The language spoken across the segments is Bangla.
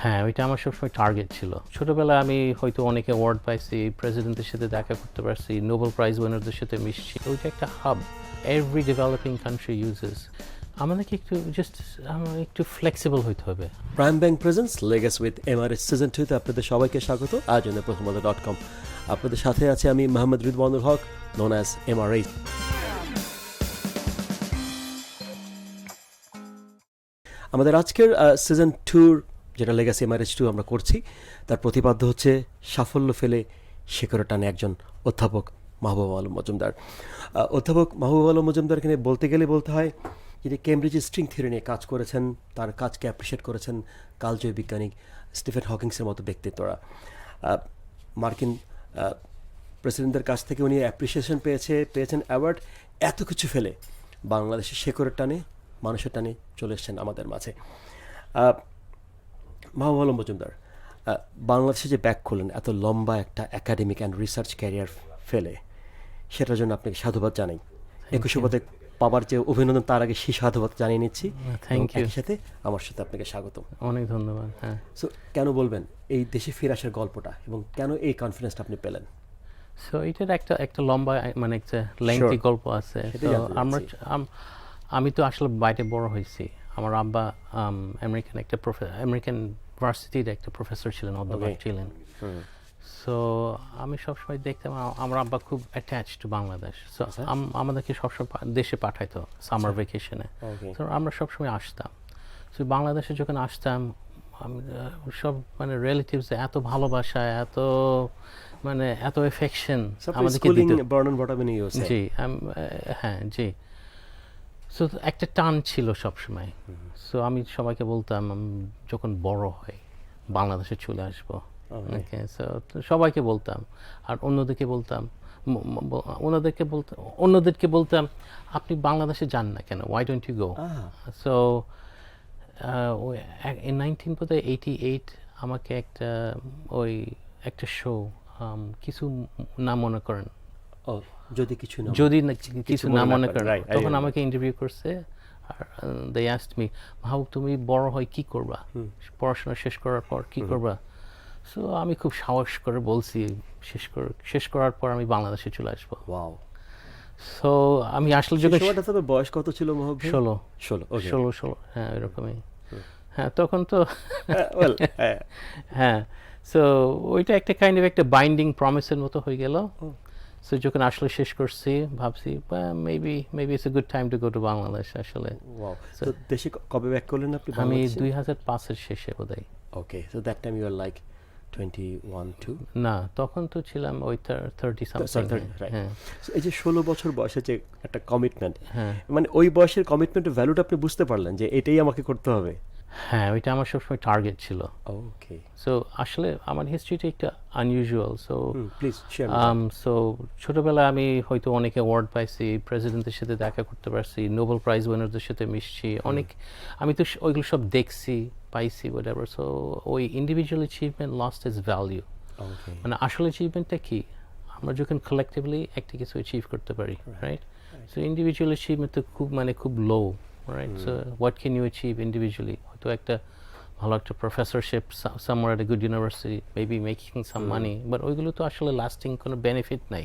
হ্যাঁ, ওইটা আমার সবসময় টার্গেট ছিল। ছোটবেলায় আমি হয়তো অনেক অ্যাওয়ার্ড পাইছি, প্রেসিডেন্টের সাথে দেখা করতে পারছি, নোবেল প্রাইজ উইনারদের সাথে মিশছি। ওইটা একটা hub, every developing country uses. আমাদেরকে একটু ফ্লেক্সিবল হইতে হবে। প্রাইম ব্যাংক প্রেজেন্স লেগাস উইথ MRH সিজন 2 তে আপনাদের সবাইকে স্বাগত। আয়োজনে প্রথম আলো ডটকম। আপনাদের সাথে আছে আমি মোহাম্মদ রিদওয়ানুল হক, নোন অ্যাজ MRH। আমাদের আজকের সিজন 2 যেটা লেগাসি MRH 2 আমরা করছি, তার প্রতিপাদ্য হচ্ছে সাফল্য ফেলে শেকড়ে টানে একজন অধ্যাপক মাহবুব আলম মজুমদার। অধ্যাপক মাহবুব আলম মজুমদারকে নিয়ে বলতে গেলে বলতে হয় যিনি কেমব্রিজের স্ট্রিং থিওরি নিয়ে কাজ করেছেন, তার কাজকে অ্যাপ্রিসিয়েট করেছেন কালজয়ী বিজ্ঞানী স্টিফেন হকিংসের মতো ব্যক্তিত্বরা। মার্কিন প্রেসিডেন্টের কাছ থেকে উনি অ্যাপ্রিসিয়েশন পেয়েছেন অ্যাওয়ার্ড। এত কিছু ফেলে বাংলাদেশের শেকড়ের টানে, মানুষের টানে চলে এসছেন আমাদের মাঝে। মাহবুব আলম মজুমদার, বাংলাদেশে যে ব্যাক করলেন এত লম্বা একটা একাডেমিক অ্যান্ড রিসার্চ ক্যারিয়ার ফেলে, সেটার জন্য আপনাকে সাধুবাদ জানাই। 21 পদক পাওয়ার যে অভিনন্দন, তার আগে সেই সাধুবাদ জানিয়ে নিচ্ছি। Thank you. সাথে আমার সাথে আপনাকে স্বাগত। অনেক ধন্যবাদ। হ্যাঁ, সো কেন বলবেন এই দেশে ফিরে আসার গল্পটা এবং কেন এই কনফিডেন্সটা আপনি পেলেন? সো এটার একটা লম্বা একটা লেংথি গল্প আছে। আমি তো আসলে বাইরে বড় হয়েছি। আমার আব্বা আমেরিকান ভার্সিটির একটা প্রফেসর ছিলেন, অধ্যাপক ছিলেন। সো আমি সবসময় দেখতাম আমার আব্বা খুব অ্যাটাচ টু বাংলাদেশ। সো আমাদেরকে সবসময় দেশে পাঠাইতো সামার ভ্যাকেশনে। তো আমরা সবসময় আসতাম। সো বাংলাদেশে যখন আসতাম, আমি সব রিলেটিভস এত ভালোবাসা, এত এফেকশন আমাদেরকে দিত। জি, হ্যাঁ, জি। সো একটা টান ছিল সবসময়। সো আমি সবাইকে বলতাম যখন বড় হয় বাংলাদেশে চলে আসবো। সবাইকে বলতাম, আর অন্যদেরকে বলতাম আপনি বাংলাদেশে যান না কেন, why don't you go? So in 1988 আমাকে একটা শো, কিছু না মনে করেন, যদি কিছু না মনে করেন, তখন আমাকে ইন্টারভিউ করছে। আর they asked me, মাহবুব তুমি বড় হয় কি করবা, পড়াশোনা শেষ করার পর কি করবা? সো আমি খুব সাহস করে বলছি শেষ করার পর আমি বাংলাদেশে চলে আসবো। ওয়াও। সো আমি আসলে যখন বয়স কত ছিল মাহবুব? 16। হ্যাঁ, এরকমই। হ্যাঁ, তখন তো হ্যাঁ। সো ওইটা একটা একটা বাইন্ডিং প্রমিসের মতো হয়ে গেল। সো যখন আসলে শেষ করছি ভাবছি maybe it's a good time to go to Bangladesh আসলে। ওয়াও। সো দেশে কবে ব্যাক করলেন আপনি? আমি 2005 এর শেষে বোধহয়। Okay, so that time you are like 21-2? না, তখন তো ছিলাম ওই 30 সামথিং। হ্যাঁ, এই যে 16 বছর বয়সে যে একটা কমিটমেন্ট, মানে ওই বয়সের কমিটমেন্টের ভ্যালুটা আপনি বুঝতে পারলেন যে এটাই আমাকে করতে হবে? হ্যাঁ, ওইটা আমার সবসময় টার্গেট ছিল। ওকে। সো আসলে আমার হিস্ট্রিটা একটা unusual. So please share. So ছোটবেলায় আমি হয়তো অনেক অ্যাওয়ার্ড পাইছি, প্রেসিডেন্টের সাথে দেখা করতে পারছি, নোবেল প্রাইজ উইনারদের সাথে মিশছি। আমি তো ওইগুলো সব দেখছি, পাইছি, হোয়াটএভার। সো ওই individual achievement lost it's value. মানে আসল অ্যাচিভমেন্টটা কি, আমরা যখন কালেকটিভলি একটা কিছু অ্যাচিভ করতে পারি, রাইট? সো ইন্ডিভিজুয়াল অ্যাচিভমেন্ট তো খুব low, right? So what can you achieve individually? হয়তো একটা ভালো একটা professorship somewhere at a good university, maybe making some money, but ওইগুলো তো আসলে লাস্টিং কোনো বেনিফিট নাই।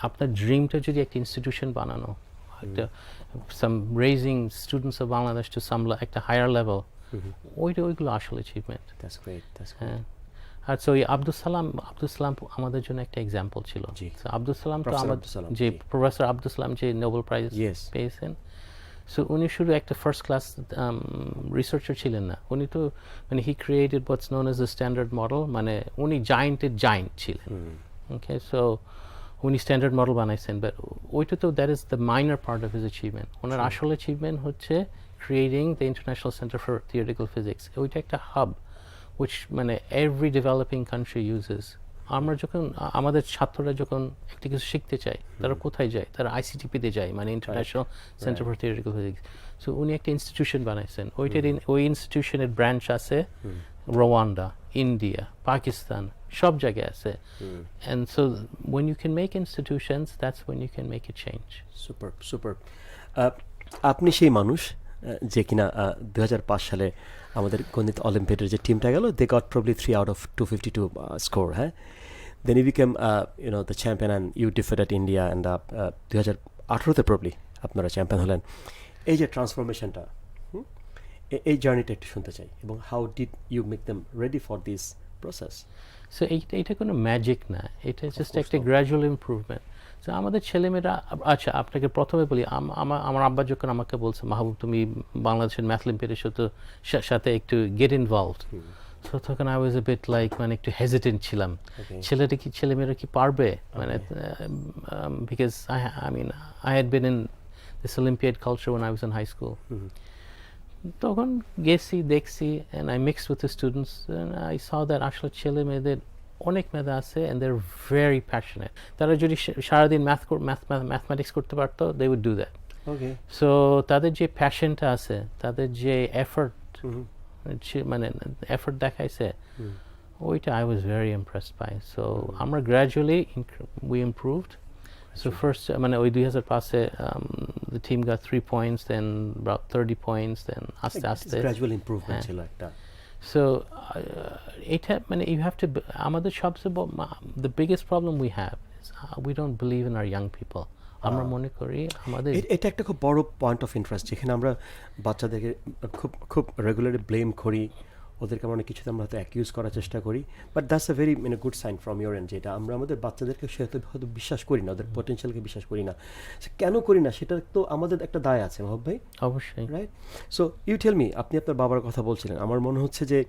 আপনার ড্রিমটা যদি একটা ইনস্টিটিউশন বানানো, একটা raising students of Bangladesh to some একটা হায়ার লেভেল, ওইগুলো আসলে achievement. That's great, that's great. আর সো আব্দুল সালাম আমাদের জন্য একটা এক্সাম্পল ছিল। আব্দুল সালাম তো যে প্রফেসর আব্দুল সালাম যে নোবেল প্রাইজ পেয়েছেন, সো উনি শুধু একটা ফার্স্ট ক্লাস রিসার্চার ছিলেন না, উনি তো he created what's known as the standard model. মানে উনি জায়েন্টের জায়েন্ট ছিলেন। ওকে, সো উনি স্ট্যান্ডার্ড মডেল বানাইছেন, বাট ওইটা তো that is the minor part of his achievement. ওনার আসল অ্যাচিভমেন্ট হচ্ছে creating the international centre for theoretical physics. ওইটা একটা hub which every developing country uses. আমরা যখন আমাদের ছাত্ররা যখন একটা কিছু শিখতে চায়, তারা কোথায় যায়? তারা ICTP-তে যায়, মানে international centre for theoretical physics. So উনি একটা ইনস্টিটিউশন বানাইছেন। ওই ইনস্টিটিউশনের ব্রাঞ্চ আছে রোয়ান্ডা, ইন্ডিয়া, পাকিস্তান, সব জায়গায় আছে। And so when you can make institutions, that's when you can make a change. Super. আপনি সেই মানুষ যে কিনা 2005 সালে আমাদের গণিত অলিম্পিয়াডের যে টিমটা গেল, they got probably 3 out of 252 score, হ্যাঁ। Then you became the champion and you defeated India and 2018-তে প্রবলি আপনারা চ্যাম্পিয়ন হলেন। এই যে ট্রান্সফরমেশনটা, এই জার্নিটা একটু শুনতে চাই, এবং how did you make them ready for this process? So এইটা কোনো ম্যাজিক না, এটা জাস্ট একটা গ্র্যাজুয়াল ইমপ্রুভমেন্ট। সো আমাদের ছেলেমেয়েরা, আচ্ছা আপনাকে প্রথমে বলি, আমার আব্বা যখন আমাকে বলছে, মাহবুব তুমি বাংলাদেশের ম্যাথ অলিম্পিয়াডের সাথে একটু গেট ইনভলভড, সো তখন I was a bit like, মানে একটু হেজিটেন্ট ছিলাম, ছেলেমেয়েরা কি পারবে, মানে because I had been in this olympiad culture when I was in high school. তখন গেছি, দেখছি, and I mixed with the students and I saw that আসলে ছেলে মেয়েদের অনেক মেধা আছে and they're very passionate. তারা যদি সারাদিন ম্যাথমেটিক্স করতে পারতো, they would do that. Okay. So তাদের যে প্যাশনটা আছে, তাদের যে এফর্ট, মানে এফর্ট দেখাইছে, ওইটা I was very impressed by. So আমরা gradually we improved. So first, মানে ওই 2005-এ the team got 3 points, then about 30 points, then আস্তে আস্তে গ্র্যাজুয়াল ইমপ্রুভমেন্ট ছিল একটা। So এটা মানে you have to, আমাদের সবচেয়ে the biggest problem we have is we don't believe in our young people. আমরা মনে করি আমাদের, এটা একটা খুব বড় পয়েন্ট অফ ইন্টারেস্ট, যেখানে আমরা বাচ্চাদেরকে খুব রেগুলারলি ব্লেম করি, ওদেরকে আমরা অনেক কিছুতে আমরা হয়তো অ্যাকিউজ করার চেষ্টা করি, but that's a very good sign from your end, যেটা আমরা আমাদের বাচ্চাদেরকে হয়তো বিশ্বাস করি না, ওদের পটেনশিয়ালকে বিশ্বাস করি না। কেন করি না, সেটা তো আমাদের একটা দায় আছে মাহবুব ভাই, অবশ্যই, right? So you tell me, আপনি আপনার বাবার কথা বলছিলেন, আমার মনে হচ্ছে যে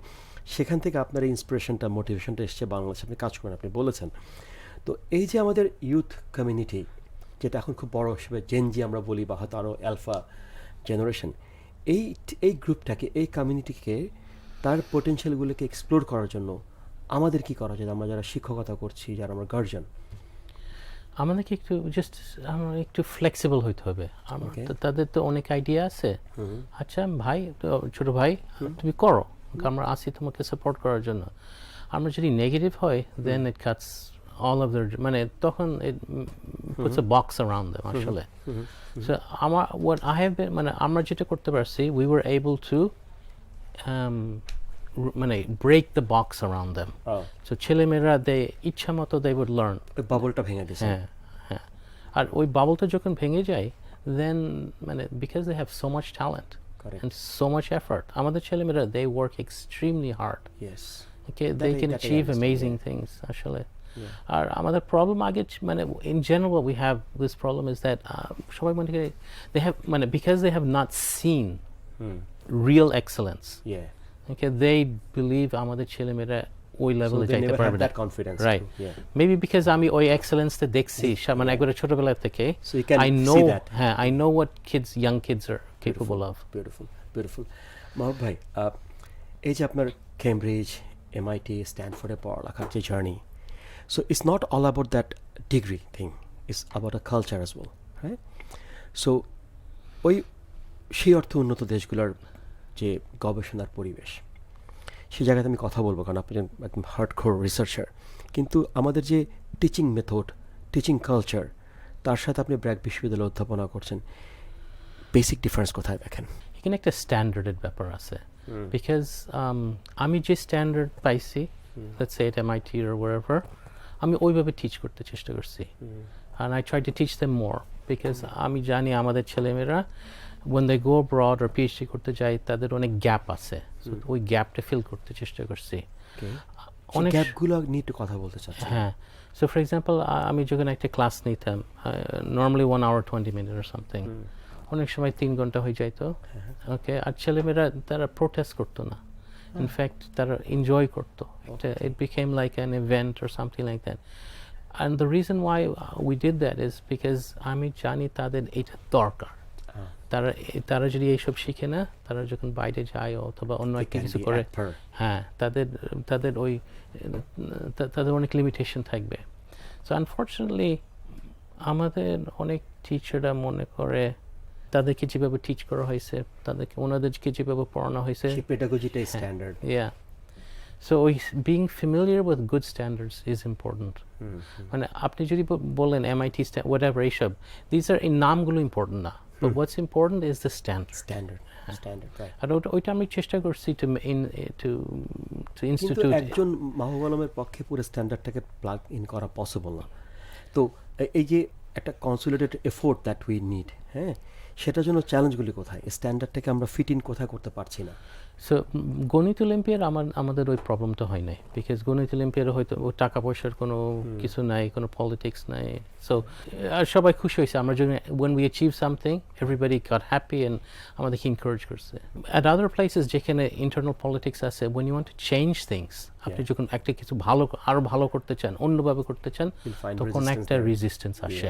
সেখান থেকে আপনার এই ইন্সপিরেশনটা, মোটিভেশনটা এসছে বাংলাদেশে, আপনি কাজ করেন, আপনি বলেছেন। তো এই যে আমাদের ইউথ কমিউনিটি, যেটা এখন খুব বড় হিসেবে জেনজি আমরা বলি, বা হয়তো আরও অ্যালফা জেনারেশন, এই গ্রুপটাকে, এই কমিউনিটিকে, তার পোটেনশিয়ালগুলোকে এক্সপ্লোর করার জন্য আমাদের কি করা যায়? আমরা যারা শিক্ষকতা করছি, যারা আমরা গার্জিয়ান, আমাদেরকে একটু ফ্লেক্সিবল হইতে হবে। তাদের তো অনেক আইডিয়া আছে, আচ্ছা ভাই, ছোট ভাই তুমি করো, আমরা আছি তোমাকে সাপোর্ট করার জন্য। আমরা যদি নেগেটিভ হয়, দেন ইট কাটস all of their, মানে তখন it puts a box around them আসলে। So what I have been, মানে আমরা যেটা করতে পারছি, we were able to মানে break the box around them. So ছেলেমেয়েরা ইচ্ছা মতো they would learn, ওই বাবলটা ভেঙে দিয়েছে। হ্যাঁ, আর ওই বাবলটা যখন ভেঙে যায়, then মানে because they have so much talent and so much effort, আমাদের ছেলেমেয়েরা they work extremely hard. Yes. Okay, they can achieve amazing things আসলে। আর আমাদের প্রবলেম আগে, মানে in general we have this problem is that সবাই মনে করে they have, মানে because they have not seen real excellence, okay, they believe আমাদের ছেলেমেয়েরা ওই লেভেলে যাইতে পারবে না, right? Maybe because আমি ওই এক্সেলেন্সটা দেখছি, মানে একবারে ছোটবেলা থেকে, I know what young kids are capable of. Beautiful. মাহবুব ভাই, এই যে আপনার কেমব্রিজ, MIT, স্ট্যানফোর্ডে পড়ালেখার যে journey, so it's not all about that degree thing, it's about a culture as well, right? So ওই সেই অর্থে উন্নত দেশগুলোর যে গবেষণার পরিবেশ, সেই জায়গাতে আমি কথা বলবো, কারণ আপনি একদম হার্ডকোর রিসার্চার, কিন্তু আমাদের যে টিচিং মেথড, টিচিং কালচার, তার সাথে আপনি ব্র্যাক বিশ্ববিদ্যালয়ে অধ্যাপনা করছেন, বেসিক ডিফারেন্স কোথায় দেখেন? এখানে একটা স্ট্যান্ডার্ডের ব্যাপার আছে, বিকজ আমি যে স্ট্যান্ডার্ড পাইছি, let's say at MIT or wherever, আমি ওইভাবে টিচ করতে চেষ্টা করছি, and I try to teach them more, because আমি জানি আমাদের ছেলেমেয়েরা when they go abroad or PhD করতে যায়, তাদের অনেক গ্যাপ আছে, ওই গ্যাপটা ফিল করতে চেষ্টা করছি। অনেক গ্যাপগুলো নিয়ে একটু কথা বলতে চাচ্ছি। হ্যাঁ, সো ফর এক্সাম্পল, আমি যখন একটা ক্লাস নিতাম, normally 1 hour 20 minutes or something, অনেক সময় 3 ঘন্টা হয়ে যাইতো, ওকে, আর ছেলেমেয়েরা তারা প্রোটেস্ট করতো না, ইনফ্যাক্ট তারা এনজয় করতো, it became like an event or something like that, and the reason why we did that is because আমি জানি তাদের এটা দরকার। তারা যদি এইসব শিখে না, তারা যখন বাইরে যায় অথবা অন্য একটা কিছু করে, হ্যাঁ, তাদের অনেক লিমিটেশন থাকবে। সো আনফর্চুনেটলি আমাদের অনেক টিচাররা মনে করে তাদেরকে যেভাবে টিচ করা হয়েছে, ওনাদেরকে যেভাবে পড়ানো হয়েছে, পেডাগজিটাই standard, so being familiar with good standards is important. মানে আপনি যদি বলেন MIT whatever এইসব, these are, এই নামগুলো ইম্পর্টেন্ট না, but what's important is the standard. Right. আর ওইটা আমি চেষ্টা করছি to কিন্তু institute একজন মাহবুব আলমের পক্ষে পুরো স্ট্যান্ডার্ডটাকে প্লাগ ইন করা পসিবল না। তো এই যে একটা consolidated effort that we need, হ্যাঁ, সেটার জন্য চ্যালেঞ্জগুলি কোথায়? স্ট্যান্ডার্ডটাকে আমরা ফিট ইন কোথায় করতে পারছি না? সো গণিত অলিম্পিয়ার আমাদের ওই প্রবলেমটা হয় নাই, বিকজ গণিত অলিম্পিয়ার হয়তো ও টাকা পয়সার কোনো কিছু নাই, কোনো পলিটিক্স নাই। সো আর সবাই খুশি হয়েছে আমরা যখন when we achieve something everybody got happy and আমাদেরকে এনকারেজ করছে। at other places যেখানে ইন্টারনাল পলিটিক্স আছে, when you want to change things, আপনি যখন একটা কিছু আরো ভালো করতে চান, অন্যভাবে করতে চান, তখন একটা রেজিস্ট্যান্স আসে।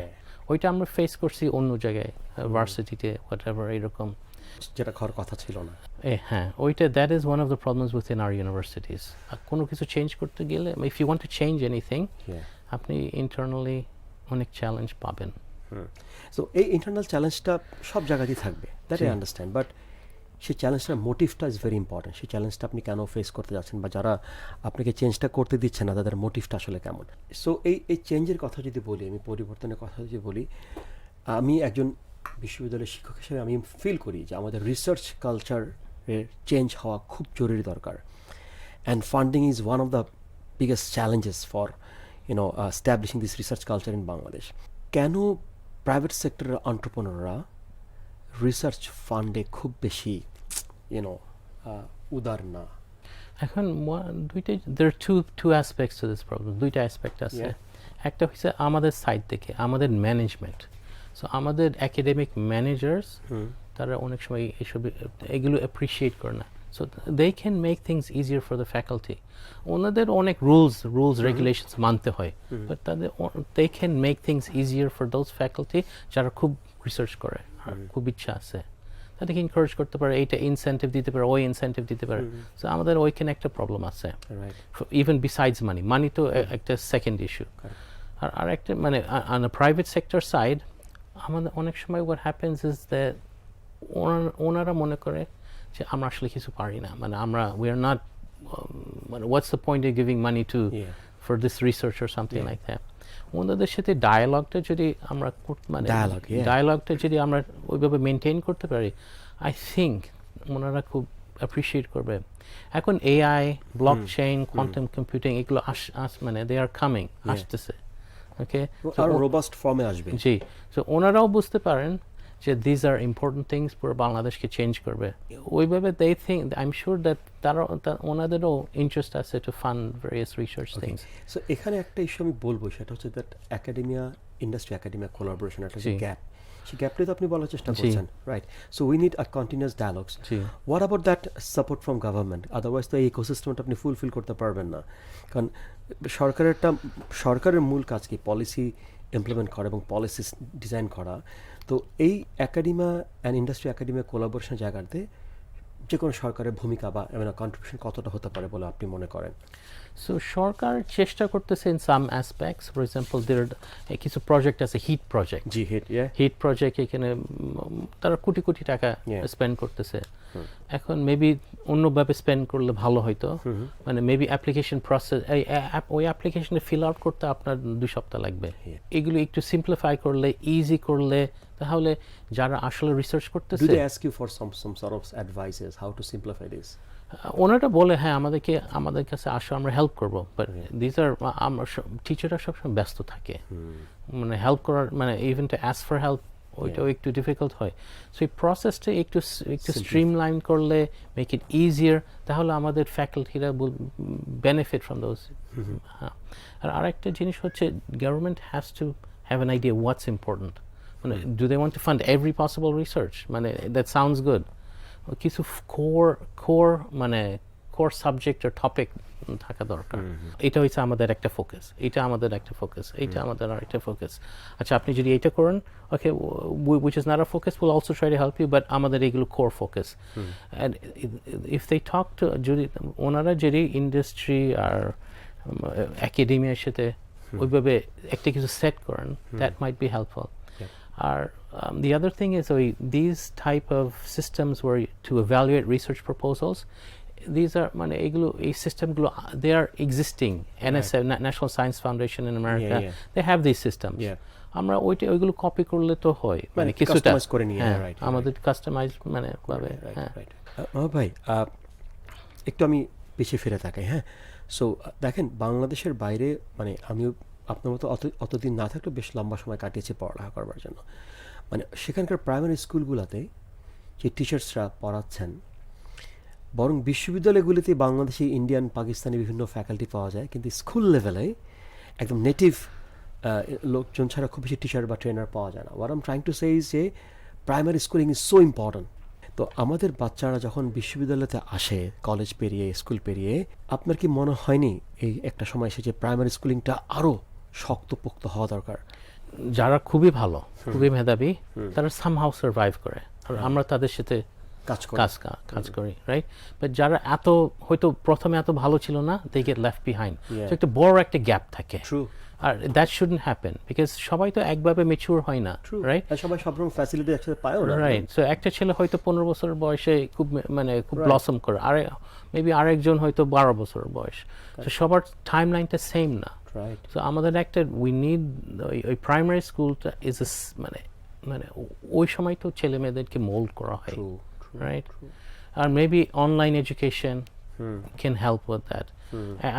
ওইটা আমরা ফেস করছি অন্য জায়গায়, ভার্সিটিতে হোয়াটএভার, এরকম যেটা খাওয়ার কথা ছিল না। হ্যাঁ, ওইটা that is one of the problems within our universities. কোনো কিছু চেঞ্জ করতে গেলে, if you want to change anything, আপনি ইন্টারনালি অনেক চ্যালেঞ্জ পাবেন। সো এই ইন্টারনাল চ্যালেঞ্জটা সব জায়গাতেই থাকবে, দ্যাট আই আন্ডারস্ট্যান্ড, বাট সেই চ্যালেঞ্জটার মোটিভটা ইজ ভেরি ইম্পর্টেন্ট। সেই চ্যালেঞ্জটা আপনি কেন ফেস করতে যাচ্ছেন, বা যারা আপনাকে চেঞ্জটা করতে দিচ্ছে না তাদের মোটিভটা আসলে কেমন? সো এই চেঞ্জের কথা যদি বলি, আমি পরিবর্তনের কথা যদি বলি, আমি একজন বিশ্ববিদ্যালয়ের শিক্ষক হিসেবে আমি ফিল করি যে আমাদের রিসার্চ কালচারের চেঞ্জ হওয়া খুব জরুরি দরকার। And funding is one of the biggest challenges for establishing this research culture in Bangladesh. কেন প্রাইভেট সেক্টরের এন্টারপ্রেনাররা রিসার্চ ফান্ডে খুব বেশি উদার না? এখন দুইটাই, there are two aspects to this problem. দুইটা অ্যাসপেক্ট আছে। একটা হচ্ছে আমাদের সাইড থেকে, আমাদের ম্যানেজমেন্ট। সো আমাদের একাডেমিক ম্যানেজার্স তারা অনেক সময় এগুলো অ্যাপ্রিসিয়েট করে না। So they can make things easier for the faculty. ওনাদের অনেক রুলস রেগুলেশনস মানতে হয়, বাট তাদের they can make things easier for those faculty যারা খুব রিসার্চ করে আর খুব ইচ্ছা আছে, তাদেরকে এনকারেজ করতে পারে, এইটা ইনসেন্টিভ দিতে পারে, ওই ইনসেন্টিভ দিতে পারে। সো আমাদের ওইখানে একটা প্রবলেম আছে, ইভেন বিসাইডস মানি তো একটা সেকেন্ড ইস্যু। আর একটা মানে on a private sector side, আমাদের অনেক সময় what happens is that ওনারা মনে করে যে আমরা আসলে কিছু পারি না, মানে আমরা we are not মানে what's the point of giving money to for this research or something like that. ওনাদের সাথে ডায়ালগটা যদি আমরা মানে ডায়ালগটা যদি আমরা ওইভাবে মেনটেন করতে পারি, আই থিঙ্ক ওনারা খুব অ্যাপ্রিসিয়েট করবে। এখন এআই, ব্লকচেইন, কোয়ান্টাম কম্পিউটিং এগুলো মানে দে আর কামিং, আসতেছে। ওকে, আরো রোবাস্ট ফর্মে আসবে। জি, সো ওনারাও বুঝতে পারেন যে দিস আর ইম্পর্টেন্ট থিংস, পুরো বাংলাদেশকে চেঞ্জ করবে। ওইভাবে they think, I am sure that ওনাদেরও ইন্টারেস্ট আছে to fund various research things. So এখানে একটা ইস্যু আমি বলবো, সেটা হচ্ছে that academia industry academia collaboration, একটা যে গ্যাপ, সেই গ্যাপটাই তো আপনি বলার চেষ্টা করছেন, right? So we need a continuous dialogues. What about that support from government? Otherwise তো এই ইকোসিস্টেমটা আপনি ফুলফিল করতে পারবেন না। কারণ সরকারের মূল কাজ কি? পলিসি ইমপ্লিমেন্ট করা এবং পলিসি ডিজাইন করা। তো এই academia and industry academia collaboration জায়গাতে যে কোনো সরকারের ভূমিকা বা কন্ট্রিবিউশন কতটা হতে পারে বলে আপনি মনে করেন? সো সরকার চেষ্টা করতেছে in some aspects. For example কিছু প্রজেক্ট আছে, হিট প্রজেক্ট, হিট প্রজেক্ট, এখানে তারা কোটি কোটি টাকা স্পেন্ড করতেছে। এখন মেবি অন্যভাবে স্পেন্ড করলে ভালো হয়তো, মানে মেবি অ্যাপ্লিকেশন প্রসেস, ওই অ্যাপ্লিকেশনে ফিল আউট করতে আপনার 2 সপ্তাহ লাগবে। এগুলো একটু সিম্পলিফাই করলে, ইজি করলে, তাহলে যারা আসলে রিসার্চ করতেছে, Do they ask you for some sort of advices how to simplify this? ওনারা বলে হ্যাঁ আমাদের কাছে আসো, আমরা হেল্প করবো, বাট দিস আর আমরা টিচাররা সবসময় ব্যস্ত থাকে, মানে হেল্প করার মানে even to ask for help ওইটাও একটু ডিফিকাল্ট হয়। সো এই প্রসেসটা একটু স্ট্রিমলাইন করলে, মেক ইট ইজিয়ার, তাহলে আমাদের ফ্যাকাল্টিরা বেনিফিট ফ্রম দোজ। আর আরেকটা জিনিস হচ্ছে, government has to have an idea what's important. মানে do they want to fund every possible research? মানে দ্যাট সাউন্ডস গুড। কিছু কোর সাবজেক্ট আর টপিক থাকা দরকার। এটা হচ্ছে আমাদের একটা ফোকাস, এটা আমাদের একটা ফোকাস, এটা আমাদের আরেকটা ফোকাস। আচ্ছা, আপনি যদি এটা করেন, ওকে, which is not a focus, we'll also try to help you, but আমাদের এগুলো core focus. and if they talk to, যদি ওনারা যদি ইন্ডাস্ট্রি আর একাডেমিয়ার সাথে ওইভাবে একটা কিছু সেট করেন, that might be helpful. Or the other thing is, these type of systems where to evaluate research proposals, these are এই systemগুলো they are existing. NSF, National Science Foundation in America, they have these systems. আমরা ওইগুলো কপি করলে তো হয়, মানে কিছুটা কাস্টমাইজ করে নিয়ে, রাইট, আমাদের কাস্টমাইজ মানে ভাবে। রাইট। ভাই একটু আমি পিছিয়ে ফিরে তাকাই, হ্যাঁ। সো দেখেন, বাংলাদেশের বাইরে মানে আমিও আপনার মতো অতদিন না থাকলেও বেশ লম্বা সময় কাটিয়েছি পড়ালেখা করবার জন্য। মানে সেখানকার প্রাইমারি স্কুলগুলোতে যে টিচার্সরা পড়াচ্ছেন, বরং বিশ্ববিদ্যালয়গুলিতে বাংলাদেশি, ইন্ডিয়ান, পাকিস্তানি বিভিন্ন ফ্যাকাল্টি পাওয়া যায়, কিন্তু স্কুল লেভেলে একদম নেটিভ লোকজন ছাড়া খুব বেশি টিচার বা ট্রেনার পাওয়া যায় না। What I am trying to say is যে primary schooling is so important. তো আমাদের বাচ্চারা যখন বিশ্ববিদ্যালয়তে আসে, কলেজ পেরিয়ে, স্কুল পেরিয়ে, আপনার কি মনে হয়নি এই একটা সময় এসে যে প্রাইমারি স্কুলিংটা আরও শক্তপোক্ত হওয়া দরকার? যারা খুবই ভালো, খুবই মেধাবী, তারা সামহাউ সার্ভাইভ করে, আর আমরা তাদের সাথে কাজ করি, রাইট? বাট যারা এত হয়তো প্রথমে এত ভালো ছিল না, দে গেট লেফট বিহাইন্ড। একটা বড় একটা গ্যাপ থাকে, আর দ্যাট শুডন্ট হ্যাপেন, বিকজ সবাই তো একভাবে ম্যাচিউর হয় না, রাইট? সবাই সব রকম ফ্যাসিলিটি একসাথে পায় না, রাইট? সো একটা ছেলে হয়তো 15 বছর বয়সে খুব ব্লসম করে, আর মেবি আরেকজন হয়তো 12 বছর বয়স। তো সবার টাইম লাইনটা সেম না, রাইট? সো আমাদের একটা উই নিড ওই প্রাইমারি স্কুলটা ইজ মানে মানে ওই সময় তো ছেলে মেয়েদেরকে মোল্ড করা হয়, রাইট? আর maybe online education can help with that.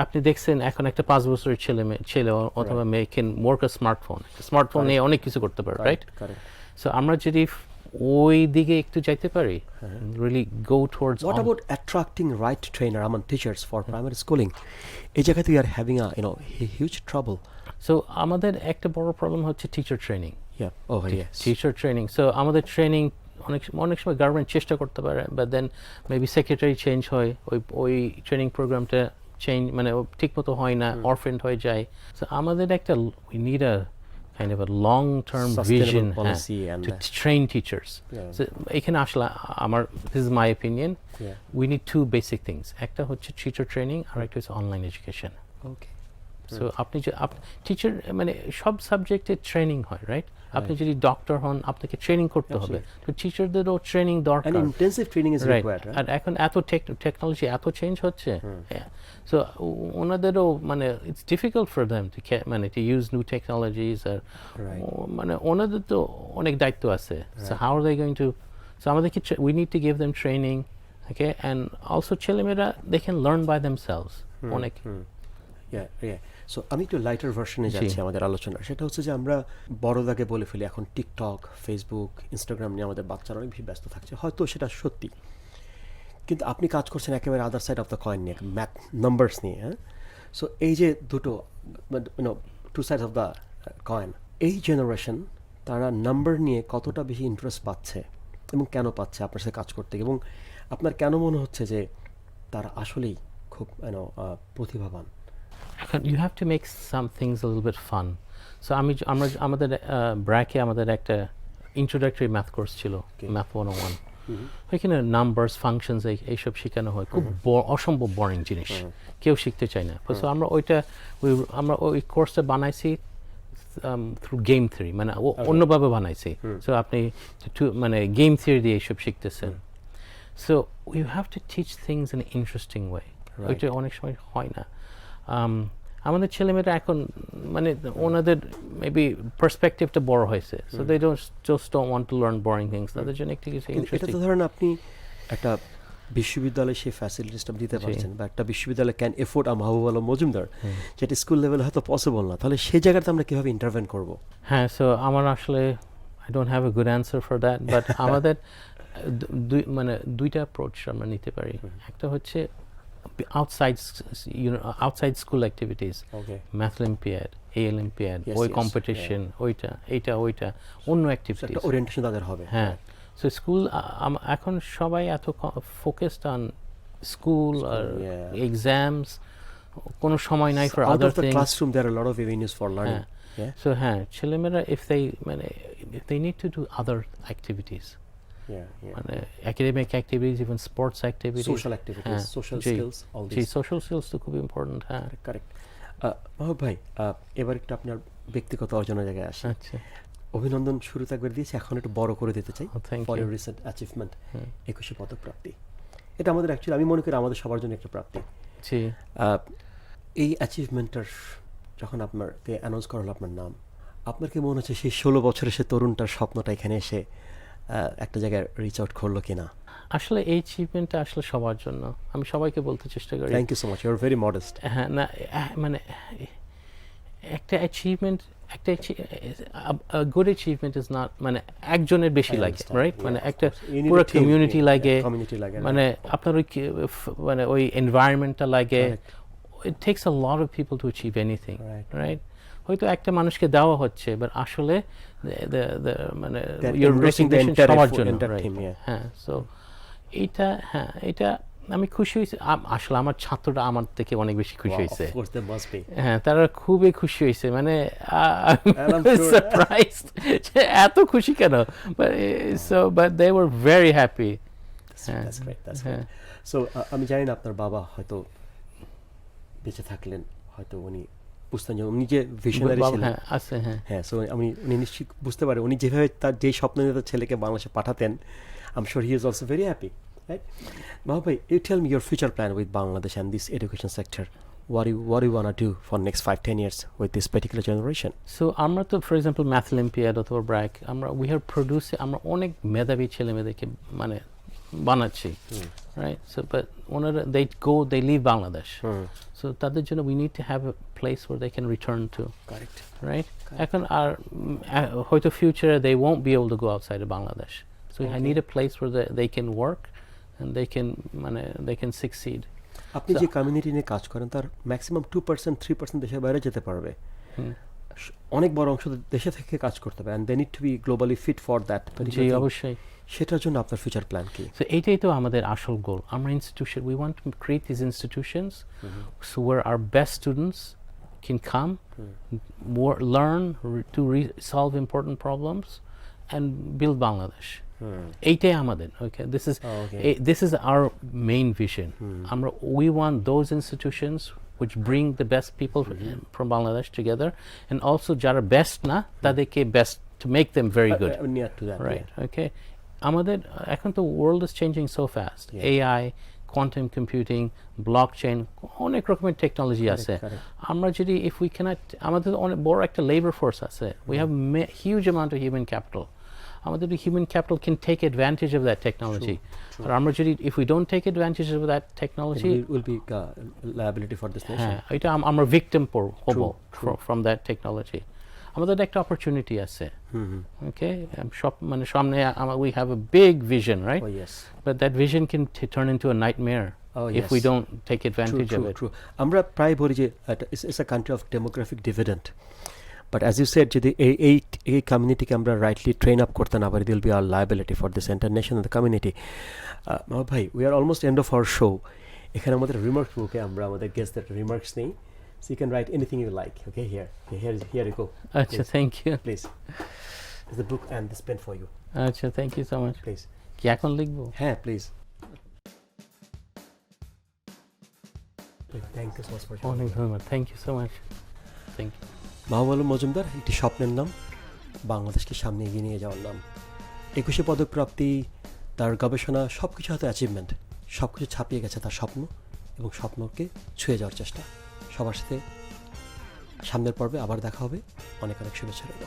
আপনি দেখছেন এখন একটা 5 বছরের ছেলে অথবা মেয়ে ক্যান ওয়ার্ক আ স্মার্টফোন নিয়ে অনেক কিছু করতে পারে, রাইট? সো আমরা যদি ওই দিকে একটু যাইতে পারি, really go towards. What about attracting right trainer among teachers for primary schooling? এই জায়গাতে we are having a huge trouble. So আমাদের একটা বড় প্রবলেম হচ্ছে teacher training. Yes. Teacher training. So আমাদের ট্রেনিং অনেক সময় গভর্নমেন্ট চেষ্টা করতে পারে, but then maybe secretary change হয়, ওই ট্রেনিং প্রোগ্রামটা চেঞ্জ মানে ঠিকমতো হয় না, অরফেন্ড হয়ে যায়। সো আমাদের একটা we need a kind of a long-term vision to train teachers. So এখানে আসলে this is my opinion. We need two basic things. একটা হচ্ছে teacher training, আর একটা হচ্ছে online education. Okay. So আপনি টিচার মানে সব সাবজেক্টে ট্রেনিং হয়, রাইট? আপনি যদি ডক্টর হন, আপনাকে ট্রেনিং করতে হবে, তো টিচারদেরও ট্রেনিং দরকার, and intensive training is required, right? আর এখন এত টেকনোলজি এত চেঞ্জ হচ্ছে, সো ওনাদেরও মানে it's difficult for them to use new technologies, আর মানে ওনাদের তো অনেক দায়িত্ব আছে। So how are they going to, so আমাদেরকে we need to give them training, okay? And also ছেলেমেয়েরা they can learn by themselves অনেক। সো আমি একটু লাইটার ভার্সনে যাচ্ছি আমাদের আলোচনা। সেটা হচ্ছে যে আমরা বড়দাকে বলে ফেলি এখন টিকটক, ফেসবুক, ইনস্টাগ্রাম নিয়ে আমাদের বাচ্চারা অনেক বেশি ব্যস্ত থাকছে, হয়তো সেটা সত্যি, কিন্তু আপনি কাজ করছেন একেবারে other side of the coin নিয়ে, ম্যাথ নাম্বারস নিয়ে, হ্যাঁ? সো এই যে দুটো two sides of the coin, এই জেনারেশন তারা নাম্বার নিয়ে কতটা বেশি ইন্টারেস্ট পাচ্ছে এবং কেন পাচ্ছে আপনার সাথে কাজ করতে, এবং আপনার কেন মনে হচ্ছে যে তারা আসলেই খুব প্রতিভাবান? You have to make some things a little bit fun. So আমাদের ব্র্যাকে আমাদের একটা ইন্ট্রোডাক্টরি ম্যাথ কোর্স ছিল, ম্যাথ 101। ওইখানে নাম্বারস, ফাংশনস এইসব শেখানো হয়, খুব অসম্ভব বোরিং জিনিস, কেউ শিখতে চায় না। সো আমরা ওই কোর্সটা বানাইছি থ্রু গেম থিওরি, মানে অন্যভাবে বানাইছি। সো আপনি মানে গেম থিওরি দিয়ে এইসব শিখতেছেন। So you have to teach things in interesting way, ওইটা অনেক সময় হয় না। আমাদের ছেলেমেয়েরা এখন মানে ওনাদের মেবি পার্সপেক্টিভটা বড় হয়েছে, so they just don't want to learn boring things, তাদের জন্য একটু কিছু ইন্টারেস্টিং। এটা তো ধরেন আপনি একটা বিশ্ববিদ্যালয়ে সেই ফ্যাসিলিটিসটা দিতে পারছেন, বা একটা বিশ্ববিদ্যালয় ক্যান এফোর্ড মাহবুব আলম মজুমদার, যেটা স্কুল লেভেলে হয়তো পসিবল না, তাহলে সেই জায়গাতে আমরা কীভাবে ইন্টারভেন করব? হ্যাঁ, সো আমার আসলে I don't have a good answer for that, but আমাদের দুইটা অ্যাপ্রোচ আমরা নিতে পারি। একটা হচ্ছে outside school activities, math olympiad, A olympiad, ওই কম্পিটিশন, ওইটা অন্য অ্যাক্টিভিটিস, একটা ওরিয়েন্টেশন তাদের হবে। হ্যাঁ, সো স্কুল এখন সবাই এত ফোকাসড অন স্কুল আর এক্সামস, কোনো সময় নাই for other things. Classroom there are lot of avenues for learning. So হ্যাঁ, ছেলেমেয়েরা if they need to do other activities, মানে academic activities, even sports activities, social activities, social skills, all these. social skills তো খুব ইম্পর্টেন্ট। হ্যাঁ, কারেক্ট। মাহবুব ভাই, এবার একটু আপনার ব্যক্তিগত অর্জনের জায়গায় আসি। আচ্ছা, অভিনন্দন শুরুতে একবার দিয়েছি, এখন একটু বড় করে দিতে চাই। ফর ইউর রিসেন্ট অ্যাচিভমেন্ট, 21 পদক প্রাপ্তি, এটা আমাদের অ্যাকচুয়ালি আমি মনে করি আমাদের সবার জন্য একটা প্রাপ্তি। এই অ্যাচিভমেন্টটার যখন আপনার অ্যানাউন্স করা হলো আপনার নাম, আপনার কি মনে হচ্ছে সেই 16 বছরের সে তরুণটার স্বপ্নটা এখানে এসে একটা জায়গায় রিচ আউট করলো কিনা? আসলে এই অ্যাচিভমেন্টটা আসলে সবার জন্য, আমি সবাইকে বলতে চেষ্টা করি। Thank you so much, you are very modest. হ্যাঁ, না মানে একটা অ্যাচিভমেন্ট, একটা গুড অ্যাচিভমেন্ট ইজ নট মানে একজনের বেশি লাগে, রাইট? মানে একটা পুরো কমিউনিটি লাগে, মানে আপনার ওই মানে ওই এনভায়রনমেন্টটা লাগে। It takes a lot of people to achieve anything, right? হয়তো একটা মানুষকে দেওয়া হচ্ছে, বাট আসলে মানে you're recognition সবার জন্য, হ্যাঁ। সো এটা আমি খুশি হয়েছি। আসলে আমার ছাত্ররা আমার থেকে অনেক বেশি খুশি হয়েছে। হ্যাঁ, তারা খুবই খুশি হয়েছে, মানে সারপ্রাইজড এত খুশি কেন, but they were very happy. So আমি জানি না আপনার বাবা হয়তো বেঁচে থাকলেন, হয়তো উনি বুঝতেন যে উনি যে ভিশনারি ছিলেন, হ্যাঁ। সো উনি নিশ্চিত বুঝতে পারে উনি যেভাবে তার যে স্বপ্ন নিয়ে তার ছেলেকে বাংলাদেশে পাঠাতেন, I am sure he is also very happy, right? Mahbub ভাই, you tell me your future plan with Bangladesh and this education sector. What do you want to do for next 5-10 years with this particular generation? So আমরা তো ফর এক্সাম্পল ম্যাথ অলিম্পিয়াড অথবা ব্র্যাক, we are producing, আমরা অনেক মেধাবী ছেলে মেয়েদেরকে মানে বানাচ্ছি, right? So but ওনারা they leave Bangladesh, so তাদের জন্য we need to have a place where they can return to, correct, right? এখন আর হয়তো ফিউচারে they won't be able to go outside of Bangladesh, so I need a place where they can work and they can succeed. আপনি যে কমিউনিটি নিয়ে কাজ করেন তার ম্যাক্সিমাম 2% 3% দেশের বাইরে যেতে পারবে, অনেক বড় অংশ দেশে থেকে কাজ করতে হবে, and they need to be globally fit for that. জি, অবশ্যই। সেটার জন্য আপনার ফিউচার প্ল্যান কি? So এইটাই তো আমাদের আসল গোল। আমরা institution, we want to create these institutions so where our best students can come, learn to solve important problems and build Bangladesh. এইটাই আমাদের, okay? This is our main vision. We want those institutions which bring the best people from Bangladesh together, and also যারা best না তাদেরকে best to make them very good, near to that, right? Okay, আমাদের এখন তো world is changing so fast. AI, quantum computing, blockchain, অনেক রকমের টেকনোলজি আছে। আমরা যদি if we cannot, আমাদের অনেক বড় একটা labor force আছে, we have huge amount of human capital. আমাদের human capital can take advantage of that technology. আর আমরা যদি if we don't take advantage of that technology, it will be liability for this nation. এটা আমরা victim হব from that technology. আমাদের একটা opportunity আছে, okay? মানে সামনে we have a big vision, right? Oh yes, but that vision can turn into a nightmare if we don't take advantage of it. আমরা প্রায় বলি যে it's a country of demographic dividend. But as you said, যদি এই কমিউনিটিকে আমরা রাইটলি ট্রেন আপ করতে না পারি, they'll be our liability for this entire nation the community. Mahbub ভাই, we are almost end of our show. এখানে আমাদের রিমার্কস বুকে আমরা আমাদের গেস্টদের রিমার্কস নেই। So you can write anything you like. Okay, here you go. আচ্ছা, thank you. Please. There's the book and this pen for you. আচ্ছা, thank you so much. Please. কি এখন লিখবো? হ্যাঁ, please. Thank you so much for অনেক ধন্যবাদ। Thank you so much. Thank you. Mahbub Alam Majumdar, একটি স্বপ্নের নাম, বাংলাদেশকে সামনে এগিয়ে নিয়ে যাওয়ার নাম। 21 পদক প্রাপ্তি, তার গবেষণা, সব কিছু হয়তো অ্যাচিভমেন্ট, সব কিছু ছাপিয়ে গেছে তার স্বপ্ন এবং স্বপ্নকে ছুঁয়ে যাওয়ার চেষ্টা। সবার সাথে সামনের পর্বে আবার দেখা হবে। অনেক অনেক শুভেচ্ছা রইল।